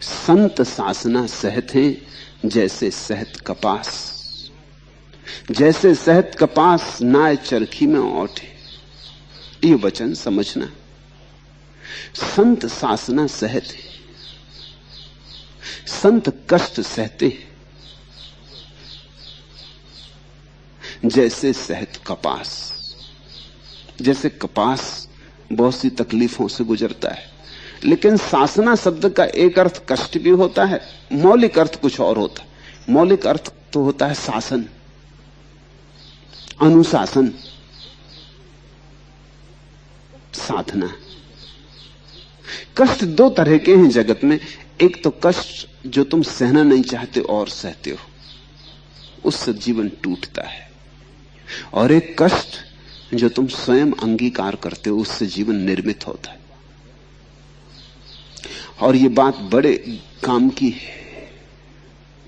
संत सासना सहत हैं जैसे सहत कपास, जैसे सहत कपास नाय चरखी में ओठे। ये वचन समझना। संत सासना सहत है, संत कष्ट सहते हैं जैसे सहत कपास। जैसे कपास बहुत सी तकलीफों से गुजरता है, लेकिन सासना शब्द का एक अर्थ कष्ट भी होता है, मौलिक अर्थ कुछ और होता है। मौलिक अर्थ तो होता है शासन, अनुशासन, साधना। कष्ट दो तरह के हैं जगत में। एक तो कष्ट जो तुम सहना नहीं चाहते और सहते हो, उससे जीवन टूटता है। और एक कष्ट जो तुम स्वयं अंगीकार करते हो, उससे जीवन निर्मित होता है। और ये बात बड़े काम की है।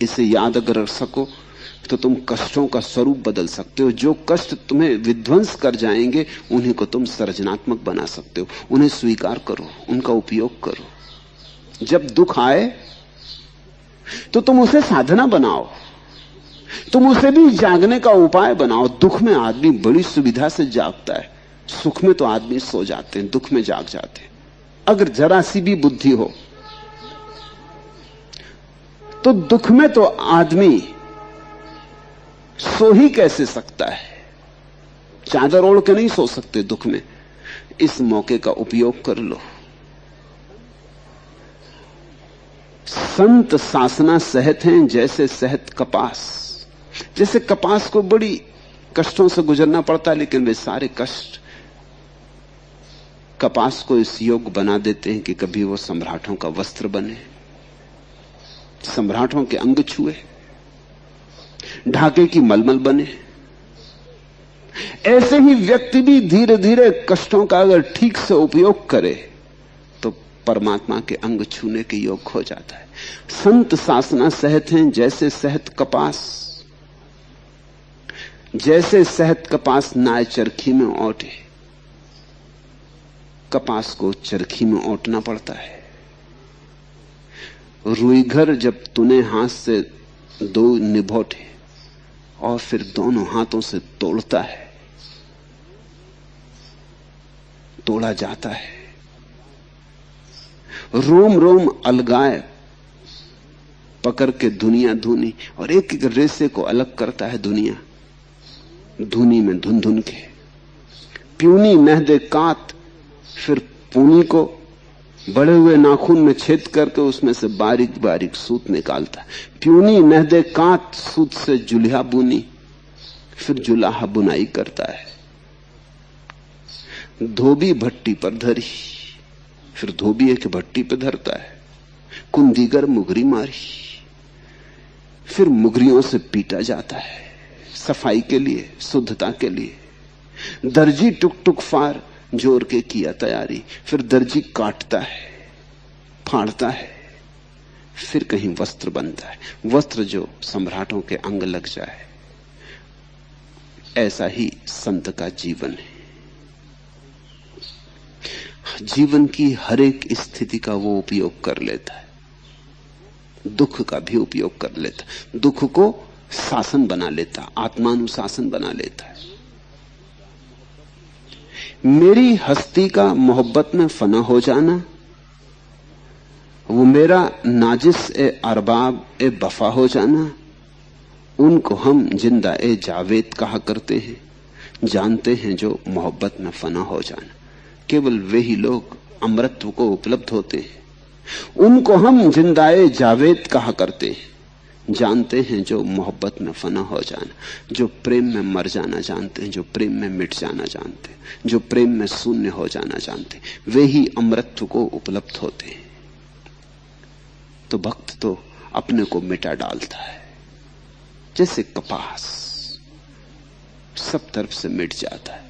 इसे याद अगर रख सको तो तुम कष्टों का स्वरूप बदल सकते हो। जो कष्ट तुम्हें विध्वंस कर जाएंगे, उन्हीं को तुम सृजनात्मक बना सकते हो। उन्हें स्वीकार करो, उनका उपयोग करो। जब दुख आए तो तुम उसे साधना बनाओ, तुम उसे भी जागने का उपाय बनाओ। दुख में आदमी बड़ी सुविधा से जागता है, सुख में तो आदमी सो जाते हैं, दुख में जाग जाते हैं। अगर जरा सी भी बुद्धि हो तो दुख में तो आदमी सो ही कैसे सकता है? चादर ओढ़ के नहीं सो सकते दुख में। इस मौके का उपयोग कर लो। संत सासना सहत हैं जैसे सहत कपास। जैसे कपास को बड़ी कष्टों से गुजरना पड़ता है, लेकिन वे सारे कष्ट कपास को इस योग्य बना देते हैं कि कभी वो सम्राटों का वस्त्र बने, सम्राटों के अंग छुए, ढाके की मलमल बने। ऐसे ही व्यक्ति भी धीरे धीरे कष्टों का अगर ठीक से उपयोग करे तो परमात्मा के अंग छूने के योग्य हो जाता है। संत सासना सहत हैं जैसे सहत कपास, जैसे सहत कपास नाय चरखी में ओटे। कपास को चरखी में ओटना पड़ता है। रुई घर जब तूने हाथ से दो निभोटे और फिर दोनों हाथों से तोड़ता है, तोड़ा जाता है। रोम रोम अलगाए पकड़ के दुनिया धुनी, और एक एक रेसे को अलग करता है दुनिया धुनी में धुन धुन के। प्यूनी नह दे काट, फिर पूनी को बड़े हुए नाखून में छेद करके उसमें से बारीक बारीक सूत निकालता है। प्यूनी नह दे काट, सूत से जुल्हा बुनी, फिर जुलाहा बुनाई करता है। धोबी भट्टी पर धरी, फिर धोबी एक भट्टी पर धरता है। कुंदीगर मुगरी मारी, फिर मुगरियों से पीटा जाता है सफाई के लिए, शुद्धता के लिए। दर्जी टुक टुक फार जोर के किया तैयारी, फिर दर्जी काटता है, फाड़ता है, फिर कहीं वस्त्र बनता है। वस्त्र जो सम्राटों के अंग लग जाए। ऐसा ही संत का जीवन है। जीवन की हर एक स्थिति का वो उपयोग कर लेता है, दुख का भी उपयोग कर लेता है। दुख को शासन बना लेता, आत्मानुशासन बना लेता है। मेरी हस्ती का मोहब्बत में फना हो जाना, वो मेरा नाजिस ए अरबाब ए बफा हो जाना, उनको हम जिंदा ए जावेद कहा करते हैं। जानते हैं जो मोहब्बत में फना हो जाना। केवल वे ही लोग अमृतत्व को उपलब्ध होते हैं। उनको हम जिंदा ए जावेद कहा करते हैं। जानते हैं जो मोहब्बत में फना हो जाना, जो प्रेम में मर जाना जानते हैं, जो प्रेम में मिट जाना जानते हैं, जो प्रेम में शून्य हो जाना जानते हैं, वे ही अमृतत्व को उपलब्ध होते हैं। तो भक्त तो अपने को मिटा डालता है, जैसे कपास सब तरफ से मिट जाता है।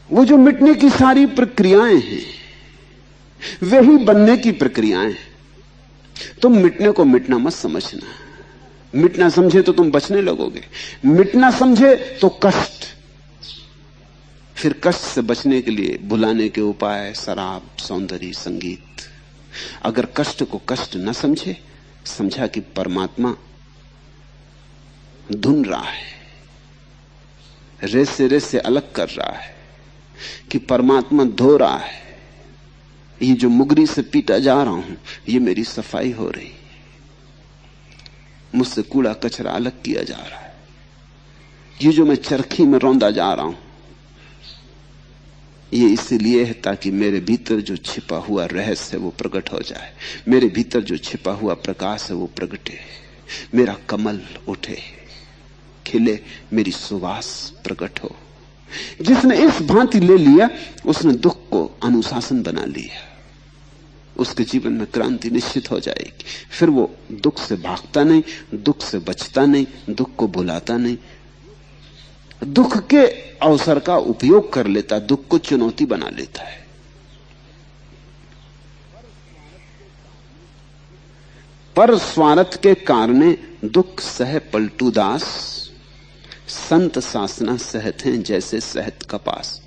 वो जो मिटने की सारी प्रक्रियाएं हैं, वे ही बनने की प्रक्रियाएं हैं। तुम मिटने को मिटना मत समझना। मिटना समझे तो तुम बचने लगोगे, मिटना समझे तो कष्ट। फिर कष्ट से बचने के लिए भुलाने के उपाय शराब, सौंदर्य, संगीत, अगर कष्ट को कष्ट न समझे, समझा कि परमात्मा धुन रहा है, रेसे से अलग कर रहा है, कि परमात्मा धो रहा है, ये जो मुगरी से पीटा जा रहा हूं ये मेरी सफाई हो रही, मुझसे कूड़ा कचरा अलग किया जा रहा है, ये जो मैं चरखी में रौंदा जा रहा हूं ये इसलिए है ताकि मेरे भीतर जो छिपा हुआ रहस्य है वो प्रकट हो जाए, मेरे भीतर जो छिपा हुआ प्रकाश है वो प्रगटे, मेरा कमल उठे खिले, मेरी सुवास प्रकट हो। जिसने इस भांति ले लिया उसने दुख को अनुशासन बना लिया, उसके जीवन में क्रांति निश्चित हो जाएगी। फिर वो दुख से भागता नहीं, दुख से बचता नहीं, दुख को भुलाता नहीं, दुख के अवसर का उपयोग कर लेता, दुख को चुनौती बना लेता है। पर स्वार्थ के कारणे दुख सह पलटू दास, संत सासना सहत हैं जैसे सहत कपास।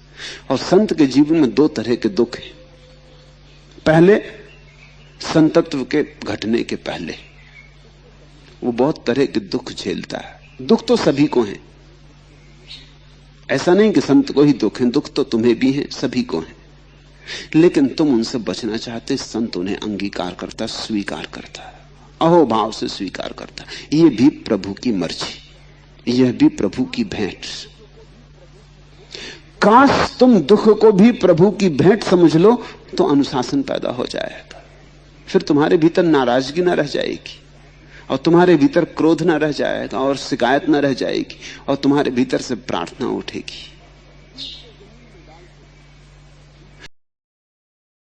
और संत के जीवन में दो तरह के दुख हैं। पहले संतत्व के घटने के पहले वो बहुत तरह के दुख झेलता है। दुख तो सभी को है, ऐसा नहीं कि संत को ही दुख है, दुख तो तुम्हें भी है, सभी को है, लेकिन तुम उनसे बचना चाहते। संत उन्हें अंगीकार करता, स्वीकार करता, अहोभाव से स्वीकार करता। यह भी प्रभु की मर्जी, यह भी प्रभु की भेंट। काश तुम दुख को भी प्रभु की भेंट समझ लो तो अनुशासन पैदा हो जाएगा। फिर तुम्हारे भीतर नाराजगी ना रह जाएगी, और तुम्हारे भीतर क्रोध ना रह जाएगा, और शिकायत ना रह जाएगी, और तुम्हारे भीतर से प्रार्थना उठेगी।